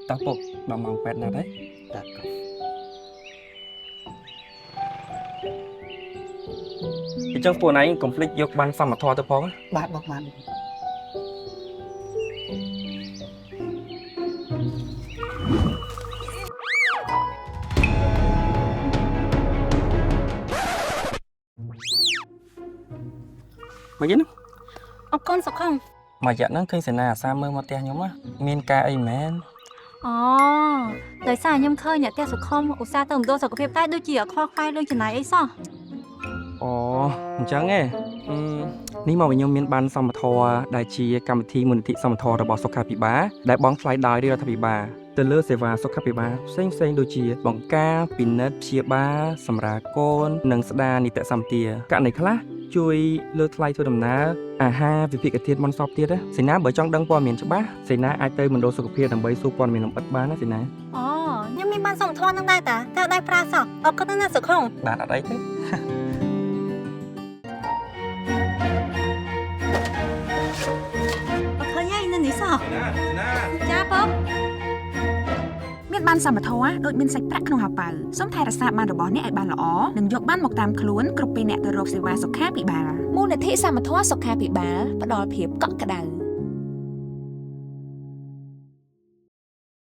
តោះពុកដល់ម៉ោង8ណាត់ហើយចាអញ្ចឹងពួកណៃកុំភ្លេចយកបានសមត្ថភាពទៅផងបាទបងបានមកយើងអរគុណសុខមករយៈហ្នឹងឃើញសេនាអាសាមើលមកផ្ទះខ្ញុំមានការអីមែនអូដោយសារខ្ញុំឃើញអ្នកផ្ទះសុខុមឧស្សាហ៍ទៅមណ្ឌលសុខភាពតែដូចជាខ្វល់ខ្វាយលុយចំណាយអីសោះអូអញ្ចឹងឯងនេះមកវិញខ្ញុំមានបានសមត្ថភាពដែលជាកម្មវិធីមូលនិធិសមត្ថភាពរបស់សុខាភិបាលដែលបងថ្លៃដោយរដ្ឋាភិបាលទៅលើសេវាសុខាភិបាលផ្សេងដូចជាបង្ការពិនិត្យព្យាបាលសម្រាលកូននិងស្ដារនីតិសម្បទាករណីខ្លះជួយលើថ្លៃធ្វើដំណើរអាហារវិភាគធាតុបនសពទៀតសេនាបើចង់ដឹងព័ត៌មានច្បាស់សេនាអាចទៅមណ្ឌលសុខភាពដើម្បីសួរព័ត៌មានលម្អិតបានណាសេនាអូខ្ញុំមានបានសមត្ថភាពនឹងដែរតាតែអត់ដែរប្រើសោះអរគុណណាស់សុខុមបាទអត់អីទេចាពុកមានបានសមត្ថភាពដូចមានសាច់ប្រាក់ក្នុងហោប៉ៅសូមថែរក្សាបានរបស់អ្នកឲ្យបានល្អនិងយកបានមកតាមខ្លួនគ្រប់ពេលអ្នកទៅរកសេវាសុខាភិបាលមូលនិធិសមត្ថភាពសុខាភិបាលផ្ដល់ភាពកក់ក្ដៅ